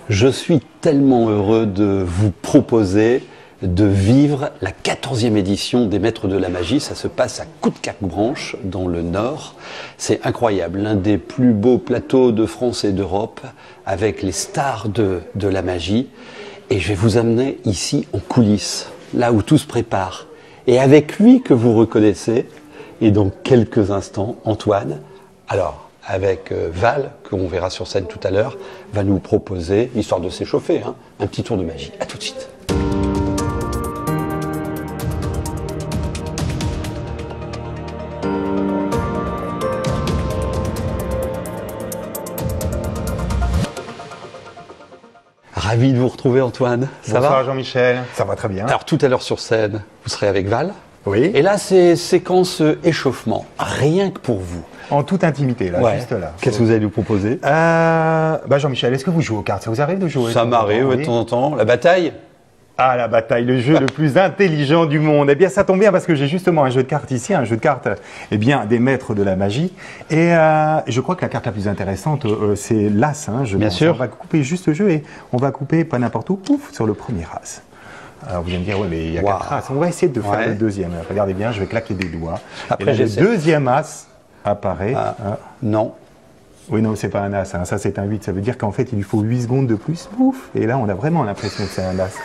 Je suis tellement heureux de vous proposer de vivre la 14e édition des Maîtres de la Magie. Ça se passe à Coudekerque-Branche, dans le Nord. C'est incroyable, l'un des plus beaux plateaux de France et d'Europe, avec les stars de la magie. Et je vais vous amener ici en coulisses, là où tout se prépare. Et avec lui que vous reconnaissez, et dans quelques instants, Antoine, alors avec Val, qu'on verra sur scène tout à l'heure, va nous proposer, histoire de s'échauffer, hein, un petit tour de magie. À tout de suite. Ravi de vous retrouver, Antoine. Ça va ? Bonsoir Jean-Michel, ça va très bien. Alors tout à l'heure sur scène, vous serez avec Val. Oui. Et là, c'est séquence échauffement, rien que pour vous. En toute intimité, là, Ouais. juste là. Qu'est-ce que vous allez nous proposer ? Jean-Michel, est-ce que vous jouez aux cartes ? Ça vous arrive de jouer ? Ça m'arrive de Oui. temps en temps. La bataille ? Ah, la bataille, le jeu le plus intelligent du monde. Eh bien, ça tombe bien parce que j'ai justement un jeu de cartes ici, un jeu de cartes, eh bien, des maîtres de la magie. Et je crois que la carte la plus intéressante, c'est l'As. Hein, Bien sûr. On va couper juste le jeu et on va couper pas n'importe où, pouf, sur le premier As. Alors vous allez me dire, ouais, mais il y a Wow. 4 As. On va essayer de faire Ouais. le deuxième. Regardez bien, je vais claquer des doigts. Après, et là, le j'essaie. deuxième As apparaît. Ah. Hein. Non. Oui, non, c'est pas un As, hein. Ça c'est un 8, ça veut dire qu'en fait il lui faut 8 secondes de plus, pouf, et là on a vraiment l'impression que c'est un As.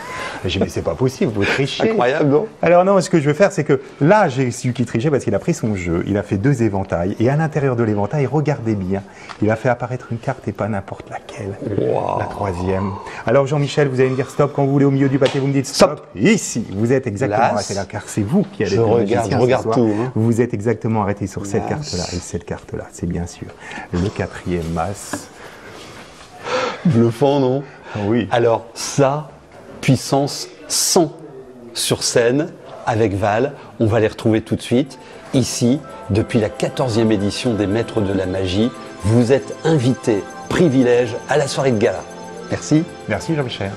Et j'ai dit, mais c'est pas possible, vous trichez. Incroyable, non ? Alors non, ce que je veux faire, c'est que là j'ai su qu'il trichait parce qu'il a pris son jeu, il a fait 2 éventails, et à l'intérieur de l'éventail, regardez bien, il a fait apparaître une carte et pas n'importe laquelle, Wow. la 3e. Alors Jean-Michel, vous allez me dire stop quand vous voulez au milieu du pâté, vous me dites stop. Stop. Ici, vous êtes exactement L'As. arrêté là, car c'est vous qui allez Je être le regarde, magicien je ce regarde soir. tout, hein. Vous êtes exactement arrêté sur cette L'As. carte-là, et cette carte-là, c'est bien sûr le 4e As. Bluffant, non ? Oui. Alors ça, puissance 100 sur scène avec Val. On va les retrouver tout de suite. Ici, depuis la 14e édition des Maîtres de la Magie, vous êtes invités, privilège, à la soirée de gala. Merci. Merci Jean-Michel.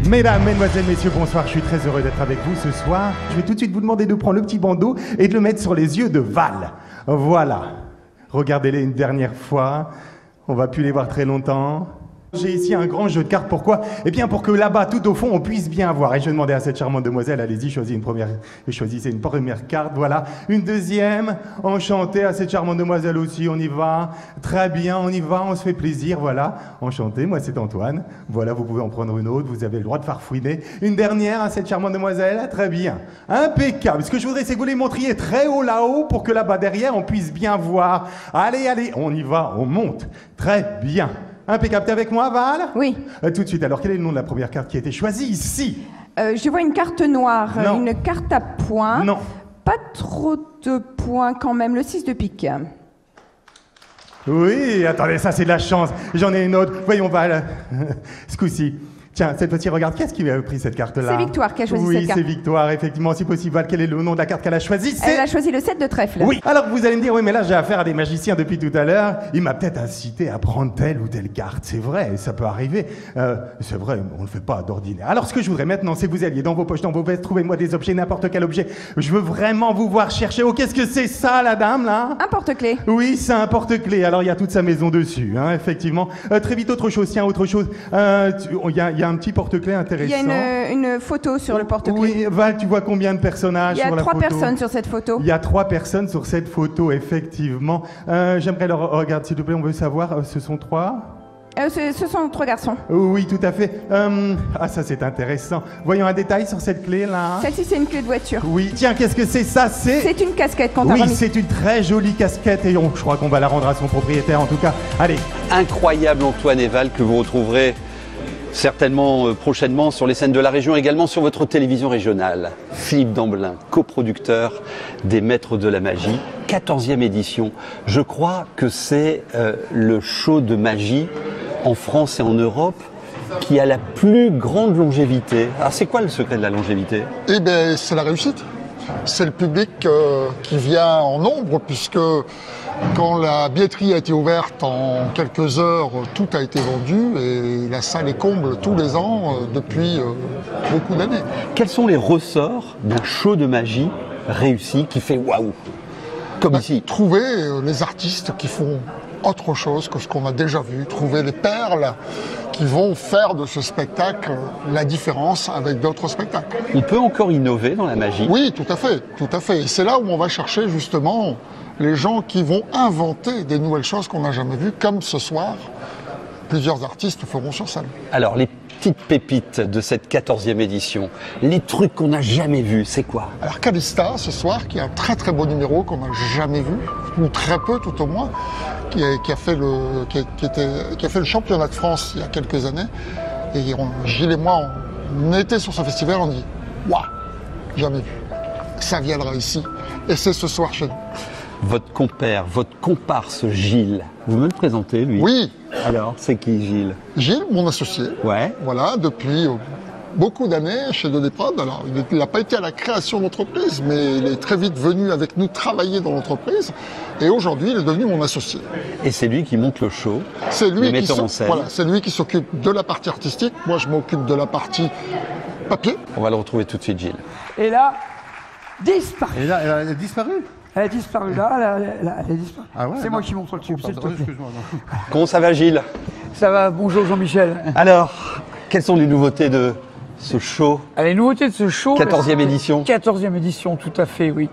Mesdames, Mesdemoiselles, Messieurs, bonsoir, je suis très heureux d'être avec vous ce soir. Je vais tout de suite vous demander de prendre le petit bandeau et de le mettre sur les yeux de Val. Voilà. Regardez-les une dernière fois. On va plus les voir très longtemps. J'ai ici un grand jeu de cartes. Pourquoi ? Eh bien, pour que là-bas, tout au fond, on puisse bien voir. Et je vais demander à cette charmante demoiselle, allez-y, choisissez une première carte. Voilà. Une deuxième. Enchantée à cette charmante demoiselle aussi. On y va. Très bien, on y va. On se fait plaisir. Voilà. Enchanté. Moi, c'est Antoine. Voilà, vous pouvez en prendre une autre. Vous avez le droit de farfouiner. Une dernière à cette charmante demoiselle. Très bien. Impeccable. Ce que je voudrais, c'est que vous les montriez très haut là-haut pour que là-bas derrière, on puisse bien voir. Allez, allez. On y va. On monte. Très bien. Impeccable. T'es avec moi, Val ? Oui. Tout de suite. Alors, quel est le nom de la première carte qui a été choisie ici ? Je vois une carte noire, Non. une carte à points. Non. Pas trop de points quand même, le 6 de pique. Oui, attendez, ça c'est de la chance. J'en ai une autre. Voyons, Val. Ce coup-ci. Tiens, cette fois-ci, regarde, qu'est-ce qui a pris cette carte-là ? C'est Victoire qui a choisi oui, cette carte. Oui, c'est Victoire, effectivement. Si possible, Val, quel est le nom de la carte qu'elle a choisie ? Elle a choisi le 7 de trèfle. Oui, alors vous allez me dire, oui, mais là j'ai affaire à des magiciens depuis tout à l'heure. Il m'a peut-être incité à prendre telle ou telle carte. C'est vrai, ça peut arriver. C'est vrai, on ne le fait pas d'ordinaire. Alors ce que je voudrais maintenant, c'est que vous alliez dans vos poches, dans vos vestes, trouvez-moi des objets, n'importe quel objet. Je veux vraiment vous voir chercher. Oh, qu'est-ce que c'est ça, la dame, là ? Un porte-clés. Oui, c'est un porte-clés. Alors, il y a toute sa maison dessus, hein, effectivement. Très vite, autre chose. Tiens, autre chose. Il y a un petit porte-clés intéressant. Il y a une photo sur le porte-clés. Oui, Val, tu vois combien de personnages Il y a sur la 3 photo ? personnes sur cette photo. Il y a 3 personnes sur cette photo, effectivement. J'aimerais leur... Regarde, s'il te plaît, on veut savoir, ce sont 3 ? Ce sont 3 garçons. Oui, tout à fait. Ça, c'est intéressant. Voyons un détail sur cette clé-là. Celle-ci, c'est une clé de voiture. Oui, tiens, qu'est-ce que c'est ça ? C'est une casquette qu'on t'a Oui, remise. c'est une très jolie casquette et je crois qu'on va la rendre à son propriétaire, en tout cas. Allez. Incroyable Antoine et Val que vous retrouverez certainement prochainement sur les scènes de la région, également sur votre télévision régionale. Philippe Damblin, coproducteur des Maîtres de la Magie, 14e édition. Je crois que c'est le show de magie en France et en Europe qui a la plus grande longévité. Alors c'est quoi le secret de la longévité ? Eh bien, c'est la réussite. c'est le public qui vient en nombre, puisque quand la billetterie a été ouverte en quelques heures, tout a été vendu et la salle est comble tous les ans depuis beaucoup d'années. Quels sont les ressorts d'un show de magie réussi qui fait waouh? Comme ici. Trouver les artistes qui font autre chose que ce qu'on a déjà vu, trouver les perles qui vont faire de ce spectacle la différence avec d'autres spectacles. On peut encore innover dans la magie? Oui, tout à fait, tout à fait. Et c'est là où on va chercher justement les gens qui vont inventer des nouvelles choses qu'on n'a jamais vues, comme ce soir, plusieurs artistes feront sur scène. Alors, les petites pépites de cette 14e édition, les trucs qu'on n'a jamais vus, c'est quoi? Alors Calista, ce soir, qui est un très très beau numéro qu'on n'a jamais vu, ou très peu tout au moins, qui a fait le championnat de France il y a quelques années. Et Gilles et moi, on était sur ce festival, on dit « Waouh, jamais vu, ça viendra ici ». Et c'est ce soir chez nous. Votre compère, votre comparse Gilles, vous me le présentez, lui? Oui. Alors, c'est qui Gilles? Gilles, mon associé. Ouais. Voilà, depuis beaucoup d'années chez Dodéprod. Alors, il n'a pas été à la création de l'entreprise, mais il est très vite venu avec nous travailler dans l'entreprise. Et aujourd'hui, il est devenu mon associé. Et c'est lui qui monte le show, c'est lui le metteur en scène. Voilà, c'est lui qui s'occupe de la partie artistique. Moi, je m'occupe de la partie papier. On va le retrouver tout de suite, Gilles. Et là, disparu. Et là, elle a disparu? Elle a disparu là, elle a disparu. Ah ouais, c'est non. moi qui montre le tube, s'il te plaît. Excuse-moi. Non. Comment ça va, Gilles? Ça va, bonjour Jean-Michel. Alors, quelles sont les nouveautés de ce show? Les nouveautés de ce show... 14e édition. 14e édition, tout à fait, oui.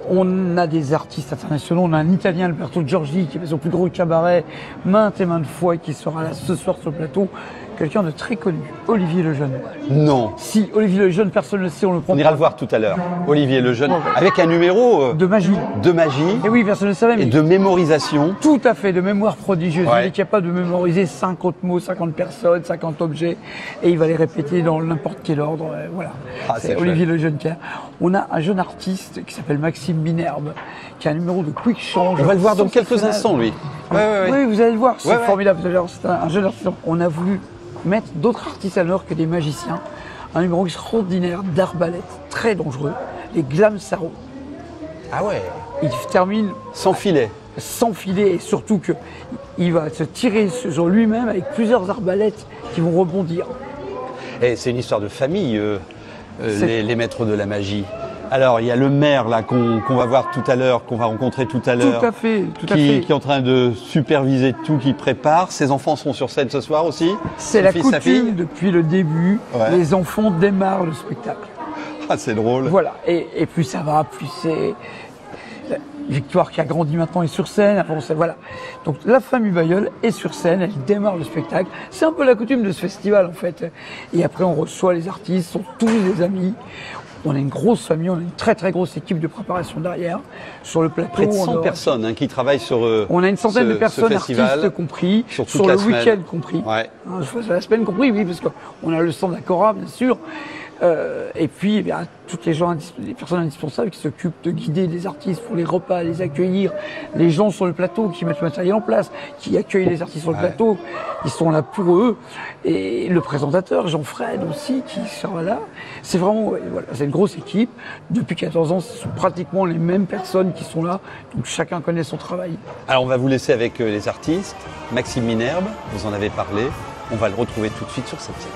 On a des artistes internationaux. On a un Italien, Alberto Giorgi, qui fait son plus gros cabaret maintes et maintes fois et qui sera là ce soir sur le plateau. Quelqu'un de très connu, Olivier Lejeune. Non. Si, Olivier Lejeune, personne ne le sait, on le prend. On ira le voir tout à l'heure. Olivier Lejeune, avec un numéro De magie. de magie Et oui, personne ne le savait, mais et de mémorisation. tout à fait, de mémoire prodigieuse. Ouais. Il est capable de mémoriser 50 mots, 50 personnes, 50 objets, et il va les répéter dans n'importe quel ordre. Voilà. Ah, c'est c'est Olivier Lejeune qui a. On a un jeune artiste qui s'appelle Maxime Minerbe, qui a un numéro de quick change. On va le voir dans quelques sensationnel. instants, lui. Ouais. Oui, vous allez le voir, c'est Ouais, ouais. formidable. C'est un jeune artiste. On a voulu mettre d'autres artistes à l'heure que des magiciens. Un numéro extraordinaire d'arbalète, très dangereux, les Glam Sarro. Ah ouais. Il termine Sans filet. sans filet et surtout qu'il va se tirer sur lui-même avec plusieurs arbalètes qui vont rebondir. Et c'est une histoire de famille, C'est- les maîtres de la magie. Alors, il y a le maire là qu'on va voir tout à l'heure, qu'on va rencontrer tout à l'heure. Tout à fait, tout à qui fait. est en train de superviser tout, qui prépare. Ses enfants sont sur scène ce soir aussi. C'est Son la fils, sa fille. coutume depuis le début. Ouais. Les enfants démarrent le spectacle. Ah, c'est drôle. Voilà. Et plus ça va, plus c'est. Victoire qui a grandi maintenant est sur scène. Avant, voilà. Donc la famille Bayeul est sur scène, elle démarre le spectacle. C'est un peu la coutume de ce festival en fait. Et après on reçoit les artistes, sont tous des amis. On a une grosse famille, on a une très très grosse équipe de préparation derrière. Sur le plateau, Près de on 100 aura- personnes hein, qui travaillent sur On a une centaine de ce personnes, festival. artistes compris, sur toute sur la le semaine. week-end compris. Ouais. Hein, sur la semaine compris, oui, parce qu'on a le stand d'Acora, bien sûr. Et puis, eh bien, toutes les personnes indispensables qui s'occupent de guider les artistes pour les repas, les accueillir, les gens sur le plateau qui mettent le matériel en place, qui accueillent les artistes sur le plateau, ils sont là pour eux. Et le présentateur, Jean-Fred aussi, qui sera là. C'est vraiment, ouais, voilà, c'est une grosse équipe. Depuis 14 ans, ce sont pratiquement les mêmes personnes qui sont là. Donc chacun connaît son travail. Alors, on va vous laisser avec les artistes. Maxime Minerbe, vous en avez parlé. On va le retrouver tout de suite sur cette scène.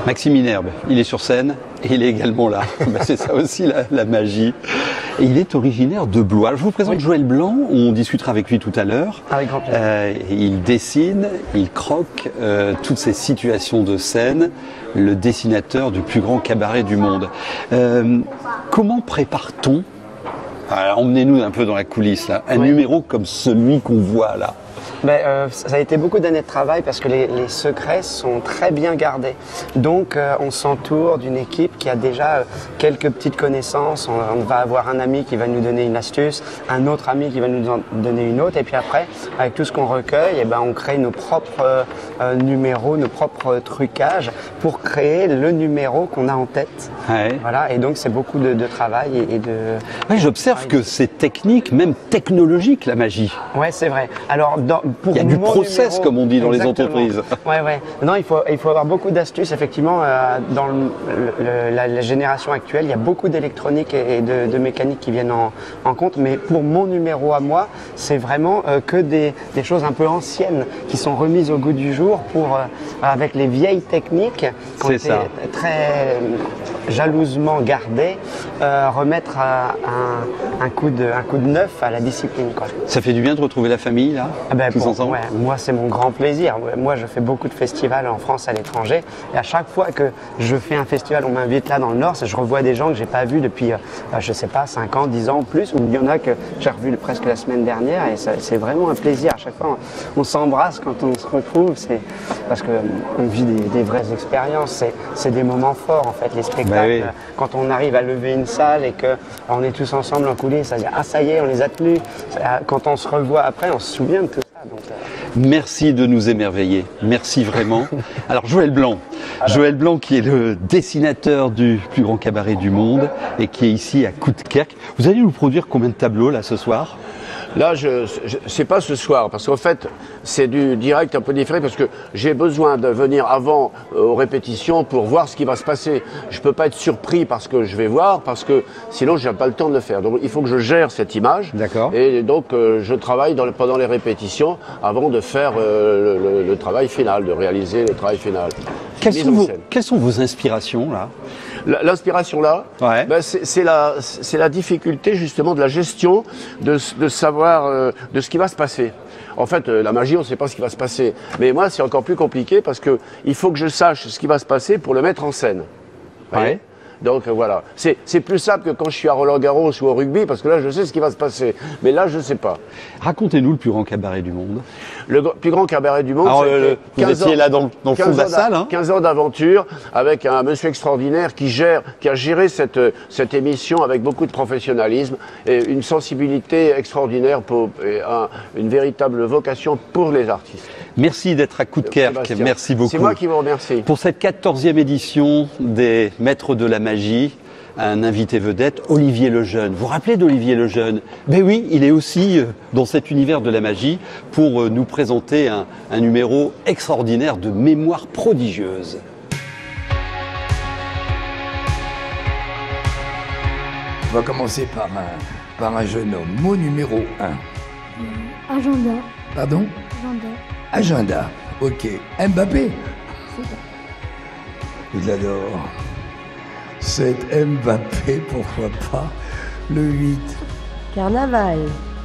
Maxime Minerbe, il est sur scène et il est également là. Ben, c'est ça aussi la magie. Et il est originaire de Blois. Alors, je vous présente Joël Blanc, on discutera avec lui tout à l'heure. Avec grand plaisir. Il dessine, il croque toutes ces situations de scène, le dessinateur du plus grand cabaret du monde. Comment prépare-t-on, emmenez-nous un peu dans la coulisse là, un numéro comme celui qu'on voit là? Ça a été beaucoup d'années de travail parce que les secrets sont très bien gardés. Donc on s'entoure d'une équipe qui a déjà quelques petites connaissances. On va avoir un ami qui va nous donner une astuce, un autre ami qui va nous en donner une autre. Et puis après, avec tout ce qu'on recueille, on crée nos propres numéros, nos propres trucages pour créer le numéro qu'on a en tête. Ouais. Voilà, et donc c'est beaucoup de travail et de... Oui, j'observe que c'est technique, même technologique, la magie. Ouais, c'est vrai. Alors, il y a du process, comme on dit dans les entreprises. Ouais. Non, il faut avoir beaucoup d'astuces. Effectivement, dans la génération actuelle, il y a beaucoup d'électronique et de mécanique qui viennent en compte. Mais pour mon numéro à moi, c'est vraiment que des choses un peu anciennes qui sont remises au goût du jour avec les vieilles techniques qui ont été très jalousement gardées, remettre un coup de neuf à la discipline, quoi. Ça fait du bien de retrouver la famille, là, tous ensemble. Ouais, moi, c'est mon grand plaisir. Moi, je fais beaucoup de festivals en France, à l'étranger. Et à chaque fois que je fais un festival, on m'invite là dans le Nord, je revois des gens que j'ai pas vus depuis, je sais pas, 5 ans, 10 ans plus. Ou il y en a que j'ai revus presque la semaine dernière. Et c'est vraiment un plaisir. À chaque fois, on s'embrasse quand on se retrouve. C'est parce qu'on vit des vraies expériences. C'est des moments forts, en fait, les spectacles. Oui. Quand on arrive à lever une salle et qu'on est tous ensemble en coulisses, ça dit « Ah, ça y est, on les a tenus ». Quand on se revoit après, on se souvient de tout ça. Donc, Merci de nous émerveiller. Merci vraiment. Alors, Joël Blanc. Joël Blanc, qui est le dessinateur du plus grand cabaret du monde et qui est ici à Coudekerque. Vous allez nous produire combien de tableaux, là, ce soir ? Là, c'est pas ce soir, parce qu'en fait, c'est du direct un peu différé, parce que j'ai besoin de venir avant aux répétitions pour voir ce qui va se passer. Je peux pas être surpris parce que je vais voir, parce que sinon, j'ai pas le temps de le faire. Donc, il faut que je gère cette image. D'accord. Et donc, je travaille pendant les répétitions avant de faire le travail final, de réaliser le travail final. Quelles sont vos inspirations, là ? L'inspiration là, ouais. C'est la difficulté justement de la gestion, de savoir de ce qui va se passer. En fait, la magie, on ne sait pas ce qui va se passer. Mais moi, c'est encore plus compliqué parce que il faut que je sache ce qui va se passer pour le mettre en scène. Ouais. Donc voilà, c'est plus simple que quand je suis à Roland-Garros ou au rugby, parce que là je sais ce qui va se passer, mais là je ne sais pas. Racontez-nous le plus grand cabaret du monde. Le plus grand cabaret du monde, c'est vous étiez là dans le fond de la salle, hein. 15 ans d'aventure avec un monsieur extraordinaire qui a géré cette émission avec beaucoup de professionnalisme et une sensibilité extraordinaire et une véritable vocation pour les artistes. Merci d'être à Coudekerque, merci beaucoup. C'est moi qui vous remercie. Pour cette 14e édition des Maîtres de la Magie, un invité vedette, Olivier Lejeune. Vous vous rappelez d'Olivier Lejeune ? Ben oui, il est aussi dans cet univers de la magie pour nous présenter un numéro extraordinaire de mémoire prodigieuse. On va commencer par un jeune homme. Mot numéro 1. Agenda. Pardon ? Agenda. Agenda. Ok. Mbappé. Je l'adore. C'est Mbappé, pourquoi pas. Le 8. Carnaval.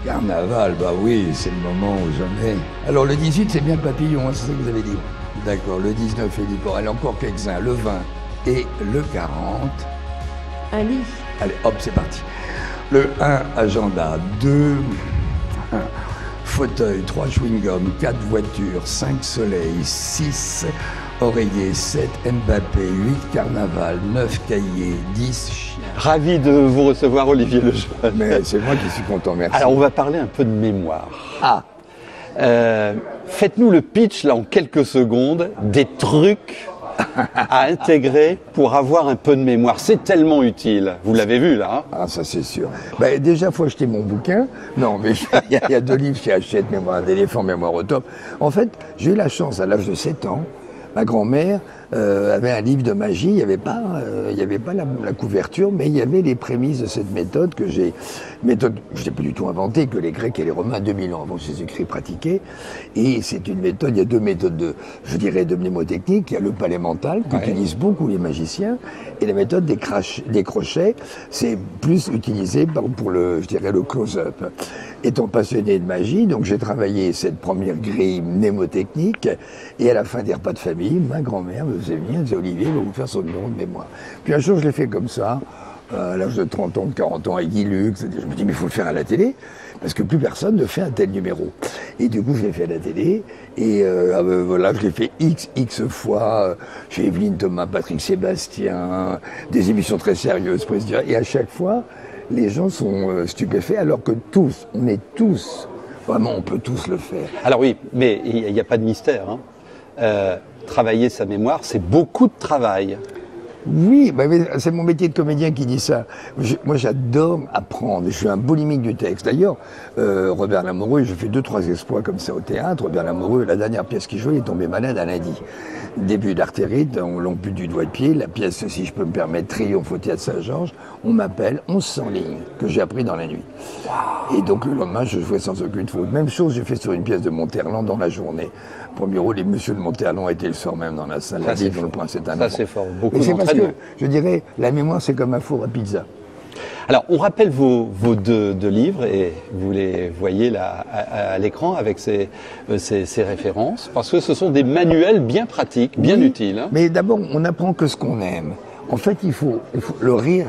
Carnaval, bah oui, c'est le moment où jamais. Alors le 18, c'est bien le papillon, hein, c'est ça que vous avez dit. D'accord, le 19 est libre. Allez, encore quelques-uns. Le 20 et le 40. Un lit. Allez, hop, c'est parti. Le 1, agenda. 2, fauteuil. 3, chewing-gum. 4, voiture. 5, soleil. 6, oreiller. 7, Mbappé. 8, carnaval. 9, cahier. 10, chien. Ravi de vous recevoir, Olivier Lejeune. Mais c'est moi qui suis content, merci. Alors, on va parler un peu de mémoire. Ah. Faites-nous le pitch, là, en quelques secondes, des trucs à intégrer pour avoir un peu de mémoire. C'est tellement utile. Vous l'avez vu, là, hein? Ah, ça, c'est sûr. Bah, déjà, il faut acheter mon bouquin. Non, mais il y a 2 livres qui achètent Mémoire d'éléphant, Mémoire au top. En fait, j'ai eu la chance, à l'âge de 7 ans, ma grand-mère avait un livre de magie. Il n'y avait pas, la couverture, mais il y avait les prémices de cette méthode que je n'ai pas du tout inventée, que les Grecs et les Romains 2000 ans avant Jésus-Christ pratiquaient. Et c'est une méthode, il y a 2 méthodes de mnémotechnique. Il y a le palais mental, qu'utilisent beaucoup les magiciens, et la méthode des crochets, c'est plus utilisé pour le close-up. Étant passionné de magie, donc j'ai travaillé cette première grille mnémotechnique, et à la fin des repas de famille, ma grand-mère me faisait venir, elle disait Olivier va vous faire son numéro de mémoire. Puis un jour je l'ai fait comme ça, à l'âge de 30 ans, de 40 ans, avec Guy Lux. Je me dis, mais il faut le faire à la télé, parce que plus personne ne fait un tel numéro. Et du coup, je l'ai fait à la télé, et voilà, je l'ai fait X fois, chez Evelyne Thomas, Patrick Sébastien, des émissions très sérieuses, et à chaque fois, les gens sont stupéfaits, alors que tous, on est tous, vraiment, on peut tous le faire. Alors oui, mais il n'y a pas de mystère. Hein. Travailler sa mémoire, c'est beaucoup de travail. Oui, bah, c'est mon métier de comédien qui dit ça. Moi, j'adore apprendre. Je suis un boulimique du texte. D'ailleurs, Robert Lamoureux, je fais 2-3 exploits comme ça au théâtre. Robert Lamoureux, la dernière pièce qu'il jouait, il est tombé malade un lundi. Début d'artérite, on l'ampute du doigt de pied. La pièce, si je peux me permettre, Triomphe au théâtre Saint-Georges. On m'appelle 1100 lignes que j'ai appris dans la nuit. Wow. Et donc le lendemain, je jouais sans aucune faute. Même chose, j'ai fait sur une pièce de Monterland dans la journée. Premier rôle, les Monsieur de Monterland étaient le soir même dans la salle. Ça, c'est dans le Prince est un Ça, c'est fort. Beaucoup c'est parce que, d'entraînement. je dirais, la mémoire, c'est comme un four à pizza. Alors, on rappelle vos deux livres et vous les voyez là à l'écran avec ces références, parce que ce sont des manuels bien pratiques, bien utiles. Hein. Mais d'abord, on n'apprend que ce qu'on aime. En fait, il faut le rire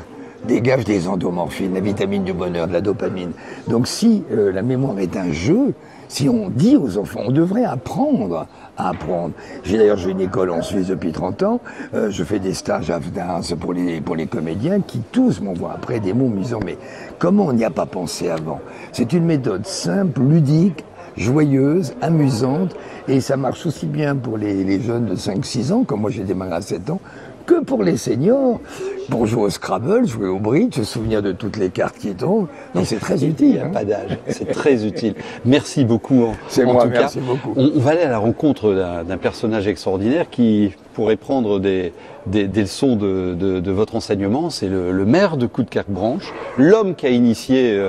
dégage des endomorphines, la vitamine du bonheur, de la dopamine. Donc si la mémoire est un jeu, si on dit aux enfants, on devrait apprendre à apprendre. J'ai d'ailleurs joué une école en Suisse depuis 30 ans, je fais des stages à Vdans pour les comédiens qui tous m'envoient après des mots me disant mais comment on n'y a pas pensé avant? C'est une méthode simple, ludique, joyeuse, amusante, et ça marche aussi bien pour les jeunes de 5-6 ans, comme moi j'ai démarré à 7 ans, que pour les seniors, pour jouer au Scrabble, jouer au bridge, se souvenir de toutes les cartes qui tombent. Donc c'est très utile. Il n'y a pas d'âge, c'est très utile. Merci beaucoup. C'est moi, merci beaucoup. On va aller à la rencontre d'un personnage extraordinaire qui pourrait prendre des leçons de votre enseignement. C'est le maire de Coudekerque-Branche, l'homme qui a initié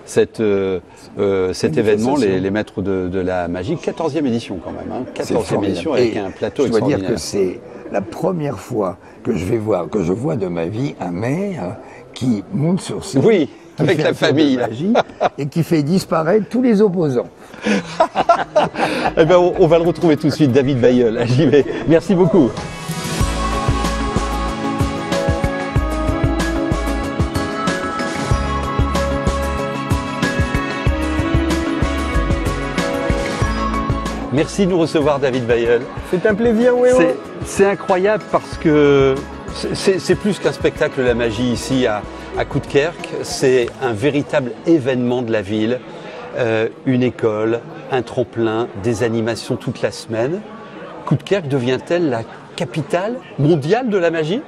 cet événement, les maîtres de la magie, 14e édition quand même, hein, 14e édition avec un plateau extraordinaire. Je dois dire que c'est la première fois que je vois de ma vie un maire qui monte sur scène, oui, avec la famille, magie, et qui fait disparaître tous les opposants. Eh ben, on va le retrouver tout de suite, David Bailleul. J'y vais. Merci beaucoup. Merci de nous recevoir, David Bailleul. C'est un plaisir, oui. C'est incroyable parce que c'est plus qu'un spectacle, la magie, ici à Coudekerque. C'est un véritable événement de la ville. Une école, un tremplin, des animations toute la semaine. Coudekerque devient-elle la capitale mondiale de la magie ?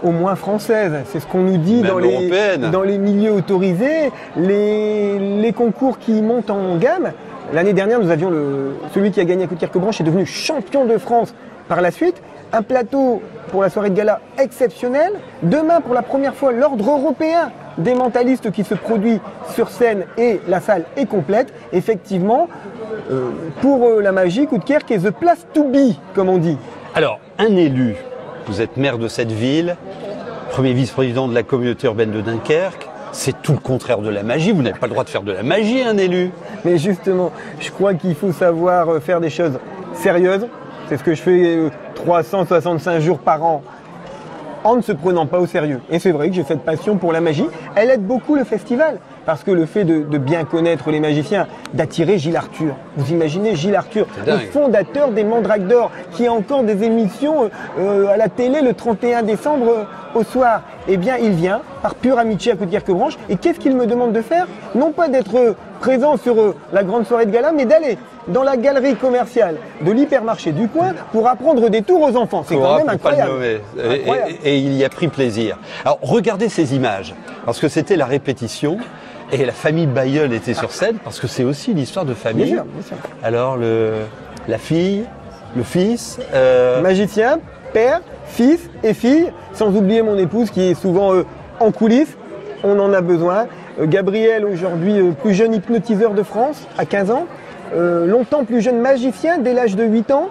Au moins française, c'est ce qu'on nous dit dans les milieux autorisés, les concours qui montent en gamme. L'année dernière, nous avions celui qui a gagné à Coudekerque-Branche est devenu champion de France par la suite. Un plateau pour la soirée de gala exceptionnel. Demain, pour la première fois, l'ordre européen des mentalistes qui se produit sur scène et la salle est complète. Effectivement, pour la magie, Coudekerque est the place to be, comme on dit. Alors, un élu, vous êtes maire de cette ville, premier vice-président de la communauté urbaine de Dunkerque. C'est tout le contraire de la magie. Vous n'avez pas le droit de faire de la magie, un élu. Mais justement, je crois qu'il faut savoir faire des choses sérieuses. C'est ce que je fais 365 jours par an en ne se prenant pas au sérieux. Et c'est vrai que j'ai cette passion pour la magie. Elle aide beaucoup le festival. Parce que le fait de bien connaître les magiciens, d'attirer Gilles Arthur. Vous imaginez Gilles Arthur, le fondateur des Mandraques d'Or, qui a encore des émissions à la télé le 31 décembre au soir. Eh bien, il vient par pure amitié à Coudekerque-Branche. Et qu'est-ce qu'il me demande de faire? Non pas d'être présent sur la grande soirée de gala, mais d'aller dans la galerie commerciale de l'hypermarché du coin pour apprendre des tours aux enfants. C'est quand même incroyable. Et il y a pris plaisir. Alors, regardez ces images, parce que c'était la répétition. Et la famille Bailleul était sur scène, parce que c'est aussi une histoire de famille. Bien sûr, bien sûr. Alors, la fille, le fils... Magicien, père, fils et fille, sans oublier mon épouse qui est souvent en coulisses. On en a besoin. Gabriel, aujourd'hui, plus jeune hypnotiseur de France, à 15 ans. Longtemps plus jeune magicien, dès l'âge de 8 ans,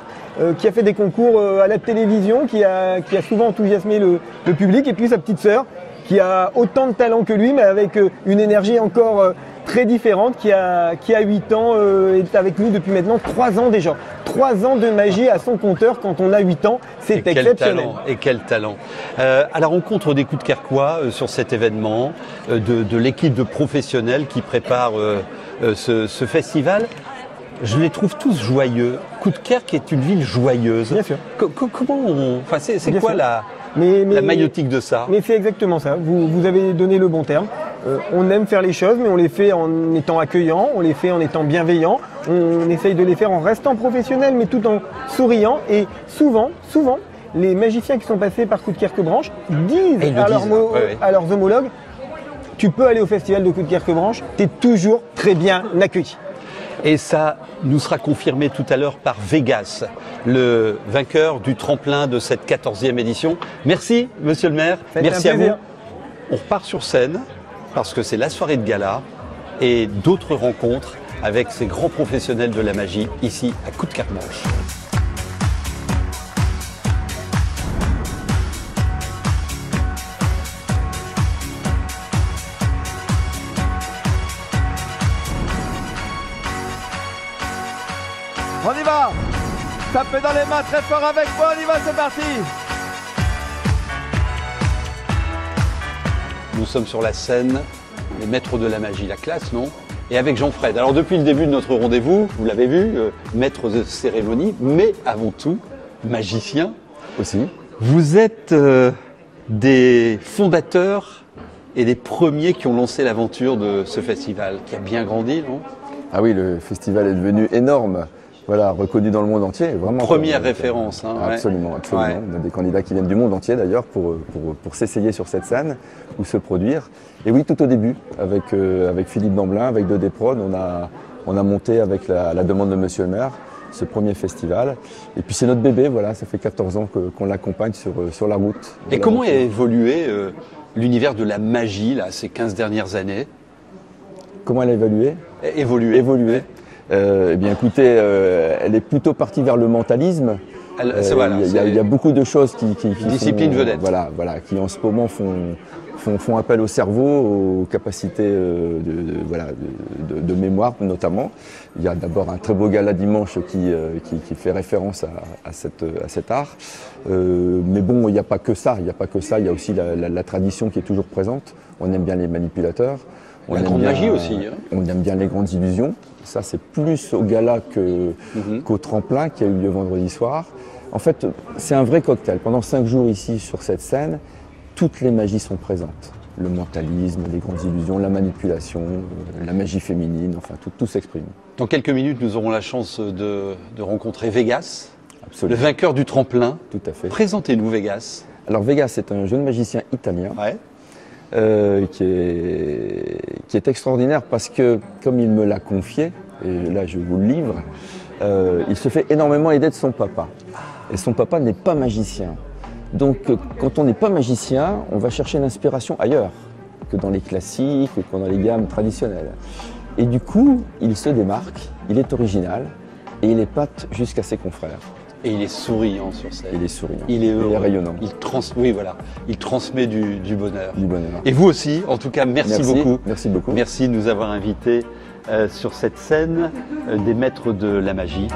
qui a fait des concours à la télévision, qui a souvent enthousiasmé le public. Et puis sa petite sœur, qui a autant de talent que lui, mais avec une énergie encore très différente qui a 8 ans, est avec nous depuis maintenant 3 ans déjà. 3 ans de magie à son compteur quand on a 8 ans, c'est exceptionnel. Et quel talent. À la rencontre des Coups de Kerquois sur cet événement, de l'équipe de professionnels qui prépare ce festival, je les trouve tous joyeux. Coudekerque est une ville joyeuse. Bien sûr. Comment on... Enfin, c'est Bien quoi sûr. la maïotique de ça? Mais c'est exactement ça. Vous avez donné le bon terme. On aime faire les choses, mais on les fait en étant accueillant, on les fait en étant bienveillant. On essaye de les faire en restant professionnel, mais tout en souriant. Et souvent, les magiciens qui sont passés par Coudekerque-Branche disent à leurs homologues, tu peux aller au festival de Coudekerque-Branche, tu es toujours très bien accueilli. Et ça nous sera confirmé tout à l'heure par Vegas, le vainqueur du tremplin de cette 14e édition. Merci, monsieur le maire. Merci à vous. On repart sur scène parce que c'est la soirée de gala et d'autres rencontres avec ces grands professionnels de la magie ici à Coudekerque-Branche. On y va! Tapez dans les mains très fort avec moi, on y va, c'est parti! Nous sommes sur la scène, les maîtres de la magie, la classe, non? Et avec Jean-Fred. Alors depuis le début de notre rendez-vous, vous l'avez vu, maître de cérémonie, mais avant tout, magicien. Aussi. Vous êtes des fondateurs et des premiers qui ont lancé l'aventure de ce festival, qui a bien grandi, non? Ah oui, le festival est devenu énorme. Voilà, reconnu dans le monde entier. Vraiment, première référence. Hein, absolument, ouais. absolument. Ouais. On a des candidats qui viennent du monde entier d'ailleurs pour s'essayer sur cette scène ou se produire. Et oui, tout au début, avec Philippe Damblin, avec De Desprod, on a monté avec la demande de Monsieur le maire ce premier festival. Et puis c'est notre bébé, voilà, ça fait 14 ans qu'on l'accompagne sur la route. Et comment a évolué l'univers de la magie là, ces 15 dernières années? Comment elle a évolué? Évolué. Eh bien écoutez, elle est plutôt partie vers le mentalisme. Il y a beaucoup de choses qui discipline vedette. Voilà, qui en ce moment font appel au cerveau, aux capacités de mémoire notamment. Il y a d'abord un très beau gala dimanche qui fait référence à cet art. Mais bon, il n'y a pas que ça. Il y a aussi la tradition qui est toujours présente. On aime bien les manipulateurs. La grande magie aussi. Hein. On aime bien les grandes illusions. Ça, c'est plus au gala qu'au tremplin qui a eu lieu vendredi soir. En fait, c'est un vrai cocktail. Pendant 5 jours ici, sur cette scène, toutes les magies sont présentes. Le mentalisme, les grandes illusions, la manipulation, la magie féminine, enfin, tout s'exprime. Dans quelques minutes, nous aurons la chance de rencontrer Vegas, Absolument. Le vainqueur du tremplin. Tout à fait. Présentez-nous Vegas. Alors, Vegas est un jeune magicien italien. Ouais. Qui est extraordinaire parce que, comme il me l'a confié, et là je vous le livre, il se fait énormément aider de son papa. Et son papa n'est pas magicien. Donc quand on n'est pas magicien, on va chercher l'inspiration ailleurs que dans les classiques ou que dans les gammes traditionnelles. Et du coup, il se démarque, il est original et il épate jusqu'à ses confrères. Et il est souriant sur scène. Il est souriant. Il est heureux. Il est rayonnant. Oui, voilà. Il transmet du bonheur. Du bonheur. Et vous aussi, en tout cas, merci beaucoup. Merci beaucoup. Merci de nous avoir invités sur cette scène des maîtres de la magie.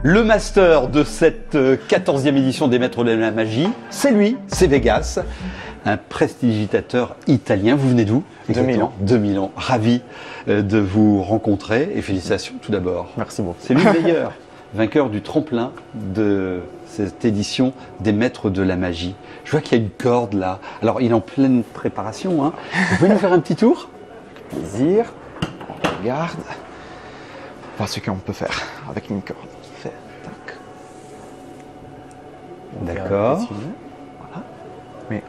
Le master de cette 14e édition des Maîtres de la Magie, c'est lui, c'est Vegas, un prestidigitateur italien. Vous venez d'où? 2000 ans. 2000 ans. Ravi de vous rencontrer et félicitations tout d'abord. Merci beaucoup. C'est lui le meilleur, vainqueur du tremplin de cette édition des Maîtres de la Magie. Je vois qu'il y a une corde là. Alors il est en pleine préparation. Hein. Vous pouvez nous faire un petit tour? Plaisir. On regarde. Voir ce qu'on peut faire avec une corde. D'accord. Voilà. Mais.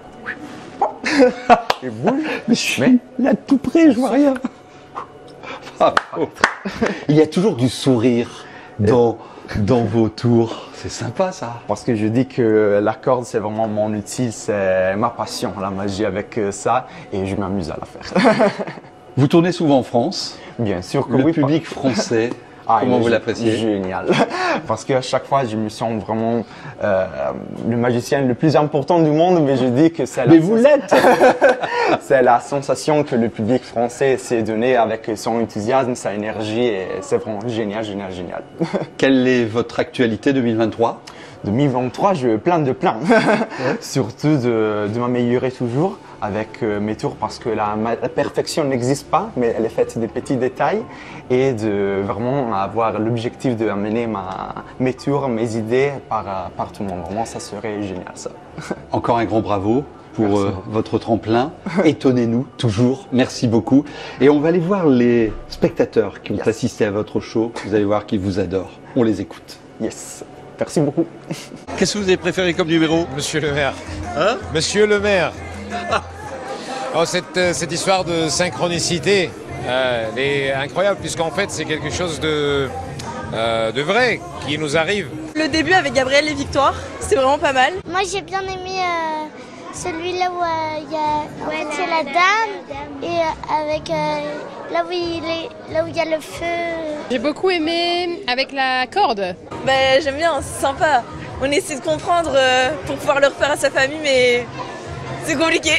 Il bouge. Mais je suis là tout près, je vois rien. Il y a toujours du sourire dans vos tours. C'est sympa ça. Parce que je dis que la corde, c'est vraiment mon outil, c'est ma passion, la magie avec ça, et je m'amuse à la faire. Vous tournez souvent en France. Bien sûr que le oui. public français, comment vous l'appréciez? Génial. Parce qu'à chaque fois, je me sens vraiment le magicien le plus important du monde, mais je dis que c'est Mais vous l'êtes. C'est la sensation que le public français s'est donné avec son enthousiasme, sa énergie, et c'est vraiment génial, génial, génial. Quelle est votre actualité 2023? 2023, je plein de plans. Surtout de m'améliorer toujours avec mes tours parce que la perfection n'existe pas, mais elle est faite des petits détails et de vraiment avoir l'objectif d'amener mes tours, mes idées par tout le monde. Vraiment, ça serait génial ça. Encore un grand bravo pour votre tremplin. Étonnez-nous toujours. Merci beaucoup. Et on va aller voir les spectateurs qui ont assisté à votre show. Vous allez voir qu'ils vous adorent. On les écoute. Yes. Merci beaucoup. Qu'est-ce que vous avez préféré comme numéro? Monsieur le maire. Hein? Monsieur le maire. Oh, cette histoire de synchronicité, elle est incroyable puisqu'en fait c'est quelque chose de vrai qui nous arrive. Le début avec Gabriel et Victoire, c'est vraiment pas mal. Moi j'ai bien aimé celui-là où il y a la dame et avec là où il y a le feu. J'ai beaucoup aimé avec la corde. J'aime bien, c'est sympa. On essaie de comprendre pour pouvoir le refaire à sa famille, mais c'est compliqué,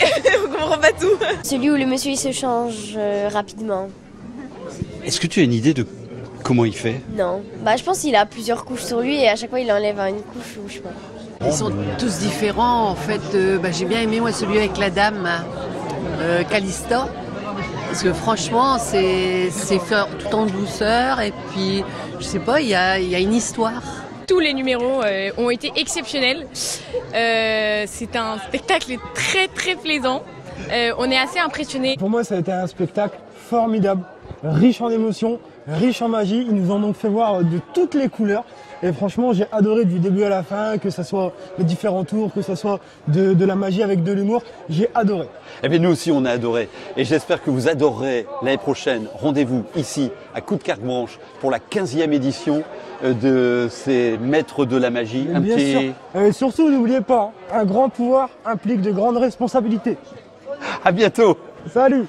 on comprend pas tout. Celui où le monsieur il se change rapidement. Est-ce que tu as une idée de comment il fait? Non, je pense qu'il a plusieurs couches sur lui et à chaque fois il enlève une couche ou je sais pas. Ils sont tous différents en fait. J'ai bien aimé moi celui avec la dame, Callisto. Parce que franchement c'est fait tout en douceur et puis je sais pas, il y a une histoire. Tous les numéros ont été exceptionnels. C'est un spectacle très très plaisant. On est assez impressionnés. Pour moi ça a été un spectacle formidable, riche en émotions, riche en magie. Ils nous ont donc fait voir de toutes les couleurs. Et franchement, j'ai adoré du début à la fin, que ce soit les différents tours, que ce soit de la magie avec de l'humour. J'ai adoré. Eh bien, nous aussi, on a adoré. Et j'espère que vous adorerez l'année prochaine. Rendez-vous ici, à Coudekerque-Branche, pour la 15e édition de ces maîtres de la magie. Bien sûr. Et surtout, n'oubliez pas, un grand pouvoir implique de grandes responsabilités. À bientôt. Salut.